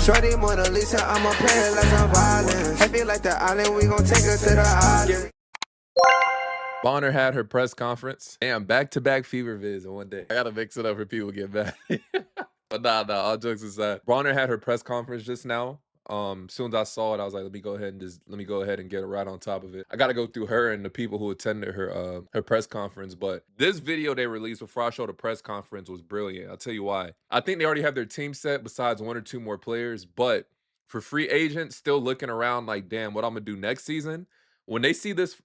Shorty Mona Lisa, I'ma play her like I'm violent. I feel like the island, we gon' take her to the island. Bonner had her press conference. Damn, back-to-back fever vids in one day. I gotta mix it up for people get mad. But nah, all jokes aside. Bonner had her press conference just now. As soon as I saw it, I was like, let me go ahead and get right on top of it. I gotta go through her and the people who attended her press conference. But this video they released before I showed the press conference was brilliant. I'll tell you why. I think they already have their team set besides 1 or 2 more players, but for free agents still looking around like, damn, what I'm gonna do next season. When they see this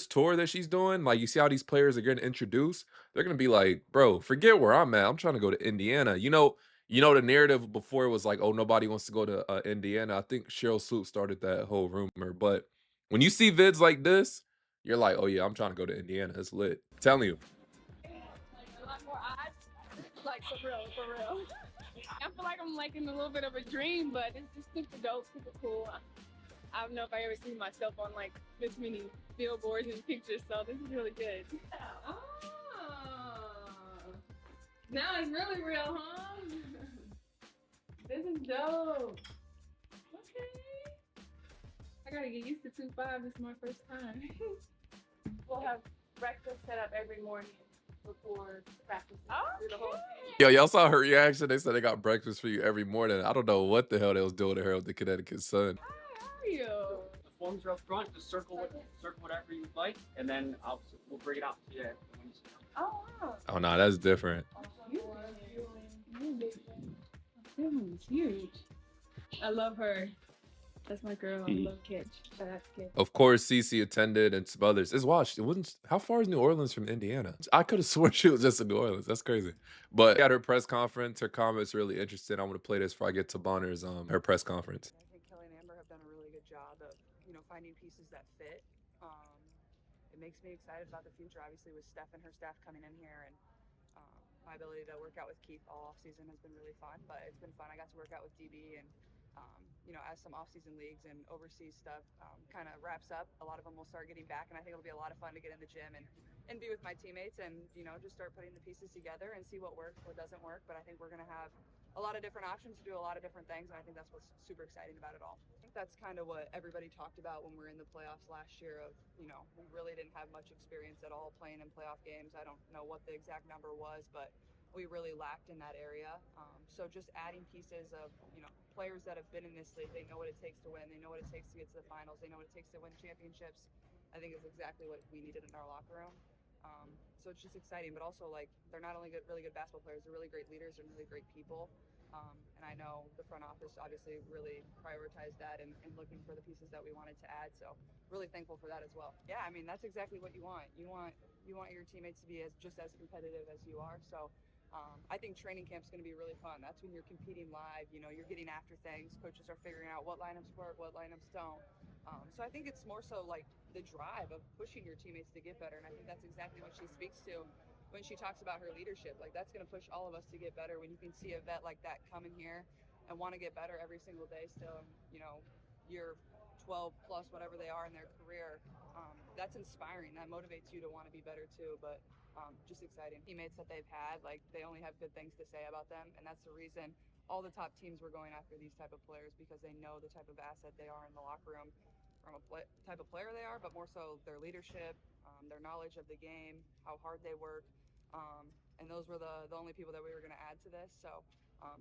tour that she's doing, like you see how these players are getting introduced, they're gonna be like, bro, forget where I'm at. I'm trying to go to Indiana. You know the narrative before was like, oh, nobody wants to go to Indiana. I think Cheryl Swoop started that whole rumor. But when you see vids like this, you're like, oh yeah, I'm trying to go to Indiana. It's lit. I'm telling you. A lot more odds, like for real. I feel like I'm like in a little bit of a dream, but it's just super dope, super cool. I don't know if I ever seen myself on like this many billboards and pictures, so this is really good. Oh, now it's really real, huh? This is dope. Okay. I gotta get used to 2-5. This is my first time. We'll have breakfast set up every morning before practice. Through the whole thing. Yo, y'all saw her reaction. They said they got breakfast for you every morning. I don't know what the hell they was doing to her with the Connecticut Sun. Hi, how are you? The forms are up front. Just circle whatever you'd like, and then we'll bring it out to you when you see them. Oh, wow. Oh no, that's different. It's huge. I love her. That's my girl. I love Kitch. Shout out to Kitch. Of course, Cece attended and some others. It's watched. It wasn't. How far is New Orleans from Indiana? I could have sworn she was just in New Orleans. That's crazy. But at her press conference, her comments really interesting. I'm gonna play this before I get to Bonner's her press conference. I think Kelly and Amber have done a really good job of finding pieces that fit. It makes me excited about the future. Obviously, with Steph and her staff coming in here, and my ability to work out with Keith all off season has been really fun. But it's been fun. I got to work out with DB and. As some off-season leagues and overseas stuff kind of wraps up, a lot of them will start getting back, and I think it'll be a lot of fun to get in the gym and be with my teammates and, just start putting the pieces together and see what works, what doesn't work. But I think we're going to have a lot of different options to do a lot of different things, and I think that's what's super exciting about it all. I think that's kind of what everybody talked about when we were in the playoffs last year of, we really didn't have much experience at all playing in playoff games. I don't know what the exact number was, but we really lacked in that area. So just adding pieces of, players that have been in this league, they know what it takes to win. They know what it takes to get to the finals. They know what it takes to win championships. I think is exactly what we needed in our locker room. So it's just exciting, but also like they're not only really good basketball players, they're really great leaders and really great people. And I know the front office obviously really prioritized that and looking for the pieces that we wanted to add. So really thankful for that as well. Yeah, I mean, that's exactly what you want. You want your teammates to be just as competitive as you are. So I think training camp's going to be really fun. That's when you're competing live. You're getting after things. Coaches are figuring out what lineups work, what lineups don't. So I think it's more so like the drive of pushing your teammates to get better. And I think that's exactly what she speaks to when she talks about her leadership. Like that's going to push all of us to get better when you can see a vet like that come in here and want to get better every single day still. You're 12 plus whatever they are in their career. That's inspiring. That motivates you to want to be better too. But just exciting. Teammates that they've had, like they only have good things to say about them, and that's the reason all the top teams were going after these type of players, because they know the type of asset they are in the locker room from a type of player they are, but more so their leadership, their knowledge of the game, how hard they work, and those were the only people that we were going to add to this. So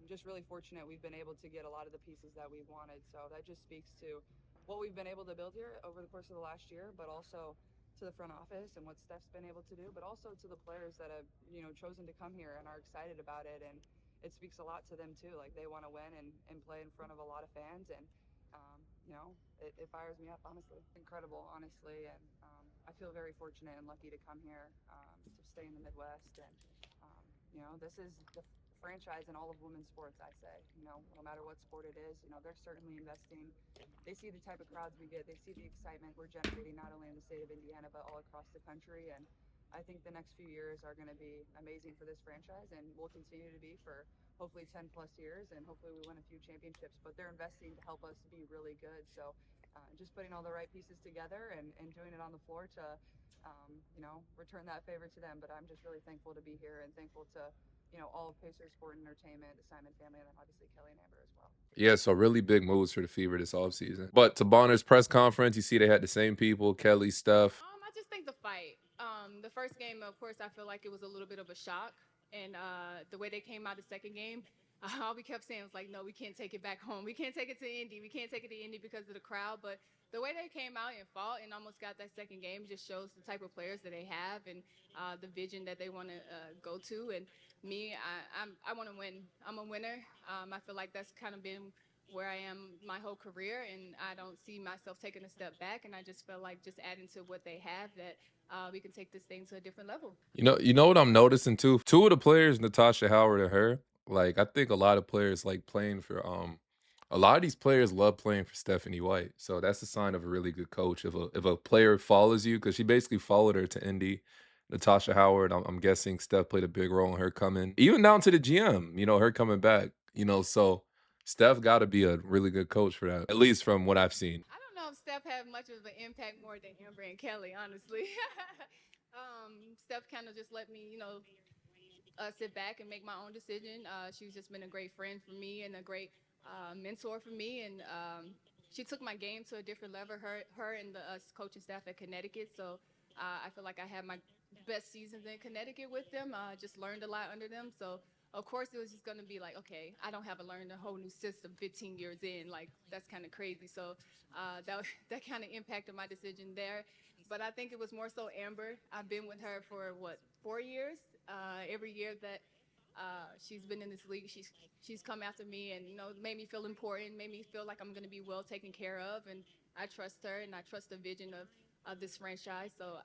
just really fortunate we've been able to get a lot of the pieces that we wanted. So that just speaks to what we've been able to build here over the course of the last year, but also to the front office and what Steph's been able to do, but also to the players that have, chosen to come here and are excited about it. And it speaks a lot to them too. Like they want to win and play in front of a lot of fans. And, it fires me up, honestly. Incredible, honestly. And I feel very fortunate and lucky to come here to stay in the Midwest. And, this is the franchise in all of women's sports, I say. No matter what sport it is, they're certainly investing. They see the type of crowds we get. They see the excitement we're generating not only in the state of Indiana, but all across the country. And I think the next few years are going to be amazing for this franchise, and will continue to be for hopefully 10 plus years, and hopefully we win a few championships. But they're investing to help us be really good. So just putting all the right pieces together and doing it on the floor to, return that favor to them. But I'm just really thankful to be here and thankful to all of Pacers Sport and Entertainment, the Simon family, and then obviously Kelly and Amber as well. Yeah, so really big moves for the Fever this offseason. But to Bonner's press conference, you see they had the same people, Kelly, Steph. I just think the fight. The first game, of course, I feel like it was a little bit of a shock, and the way they came out the second game, all we kept saying was like, no, we can't take it back home. We can't take it to Indy. We can't take it to Indy because of the crowd. But the way they came out and fought and almost got that second game just shows the type of players that they have and the vision that they want to go to. And me, I want to win. I'm a winner. I feel like that's kind of been where I am my whole career, and I don't see myself taking a step back. And I just feel like just adding to what they have that we can take this thing to a different level. You know what I'm noticing too? Two of the players, Natasha Howard and her, like I think a lot of players like playing for a lot of these players love playing for Stephanie White. So that's a sign of a really good coach. If a player follows you, because she basically followed her to Indy. Natasha Howard, I'm guessing Steph played a big role in her coming, even down to the GM, her coming back, so Steph got to be a really good coach for that, at least from what I've seen. I don't know if Steph had much of an impact more than Amber and Kelly, honestly. Steph kind of just let me, sit back and make my own decision. She's just been a great friend for me and a great mentor for me, and she took my game to a different level. Her and the coaching staff at Connecticut. So I feel like I had my best seasons in Connecticut with them. Just learned a lot under them. So of course it was just going to be like, okay, I don't have to learn a whole new system 15 years in. Like that's kind of crazy. So that kind of impacted my decision there. But I think it was more so Amber. I've been with her for 4 years. Every year that she's been in this league, she's come after me and made me feel important, made me feel like I'm going to be well taken care of, and I trust her and I trust the vision of this franchise. So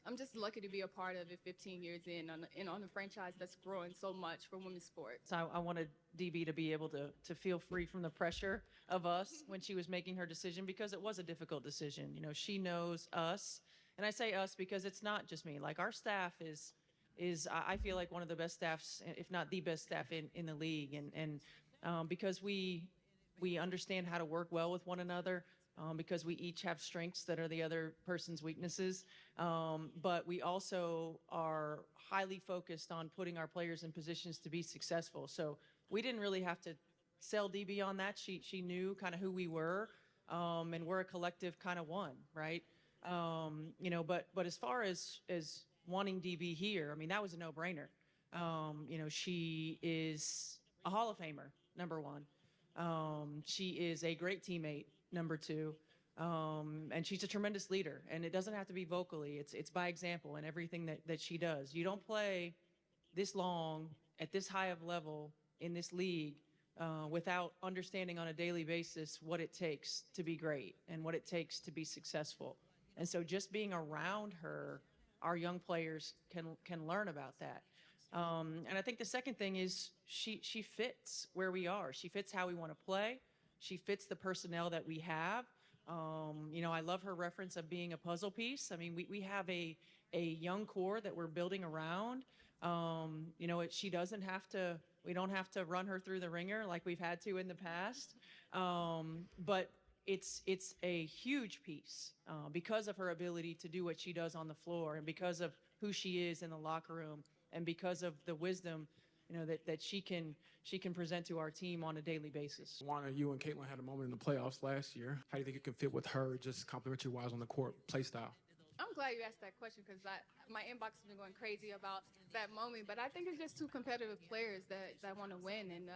I'm just lucky to be a part of it 15 years in on a franchise that's growing so much for women's sports. So I wanted DB to be able to feel free from the pressure of us when she was making her decision, because it was a difficult decision. She knows us, and I say us because it's not just me. Like our staff is I feel like one of the best staffs, if not the best staff in the league, and because we understand how to work well with one another. Because we each have strengths that are the other person's weaknesses. But we also are highly focused on putting our players in positions to be successful. So we didn't really have to sell DB on that. She knew kind of who we were, and we're a collective kind of one, right? But as far as wanting DB here, I mean, that was a no-brainer. She is a Hall of Famer, number one. She is a great teammate, number two. And she's a tremendous leader. And it doesn't have to be vocally. It's by example in everything that she does. You don't play this long at this high of level in this league without understanding on a daily basis what it takes to be great and what it takes to be successful. And so just being around her, our young players can learn about that. And I think the second thing is she fits where we are. She fits how we want to play. She fits the personnel that we have. I love her reference of being a puzzle piece. I mean, we have a young core that we're building around. She doesn't have to, we don't have to run her through the ringer like we've had to in the past. But it's a huge piece because of her ability to do what she does on the floor, and because of who she is in the locker room, and because of the wisdom that she can present to our team on a daily basis. DeWanna, you and Caitlin had a moment in the playoffs last year. How do you think you can fit with her, just complimentary-wise on the court, play style? I'm glad you asked that question because my inbox has been going crazy about that moment. But I think it's just two competitive players that want to win and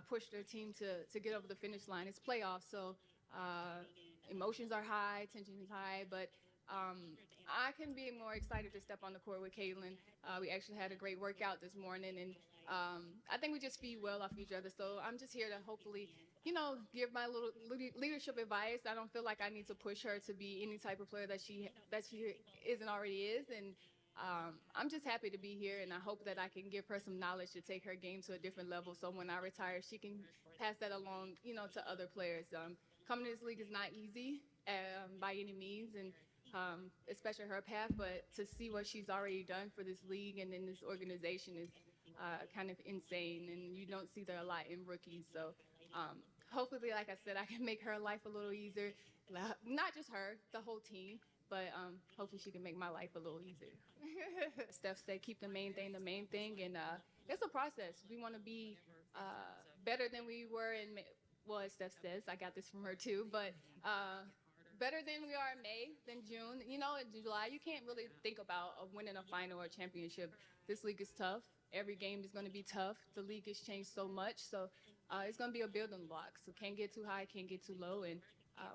push their team to get over the finish line. It's playoffs, so emotions are high, tension is high, but I can be more excited to step on the court with Caitlin. We actually had a great workout this morning, and I think we just feed well off each other. So I'm just here to hopefully, give my little leadership advice. I don't feel like I need to push her to be any type of player that she isn't already is, and I'm just happy to be here, and I hope that I can give her some knowledge to take her game to a different level. So when I retire, she can pass that along, to other players. Coming to this league is not easy by any means, and especially her path, but to see what she's already done for this league and in this organization is kind of insane, and you don't see that a lot in rookies. So hopefully, like I said, I can make her life a little easier. Not just her, the whole team, but hopefully she can make my life a little easier. Steph said, keep the main thing, and it's a process. We want to be better than we were in well, as Steph says, I got this from her too, but better than we are in May, than June. You know, in July, you can't really think about winning a final or a championship. This league is tough. Every game is going to be tough. The league has changed so much, so it's going to be a building block. So can't get too high, can't get too low, and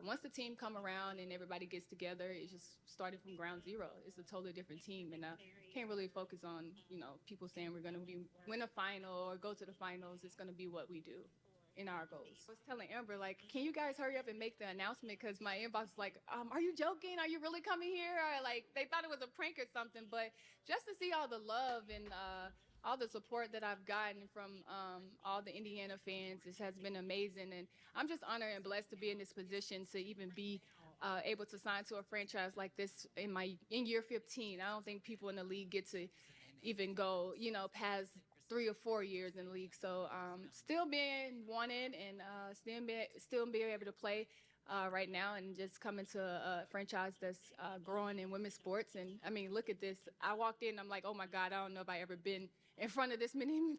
once the team come around and everybody gets together, it's just starting from ground zero. It's a totally different team, and I can't really focus on people saying we're going to win a final or go to the finals. It's going to be what we do in our goals. I was telling Amber, like, can you guys hurry up and make the announcement? Because my inbox was like, are you joking? Are you really coming here? Or like, they thought it was a prank or something. But just to see all the love and all the support that I've gotten from all the Indiana fans, this has been amazing. And I'm just honored and blessed to be in this position to even be able to sign to a franchise like this in year 15. I don't think people in the league get to even go, past 3 or 4 years in the league. So still being wanted and still being able to play right now and just coming to a franchise that's growing in women's sports. And I mean, look at this. I walked in, I'm like, oh my God, I don't know if I ever been in front of this many,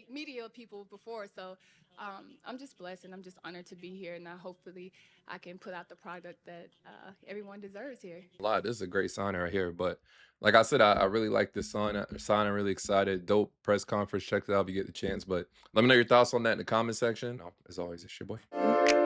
media people before. So I'm just blessed and I'm just honored to be here. And hopefully I can put out the product that everyone deserves here. This is a great sign right here. But like I said, I really like this sign. I'm really excited. Dope press conference. Check it out if you get the chance. But let me know your thoughts on that in the comment section. As always, it's your boy.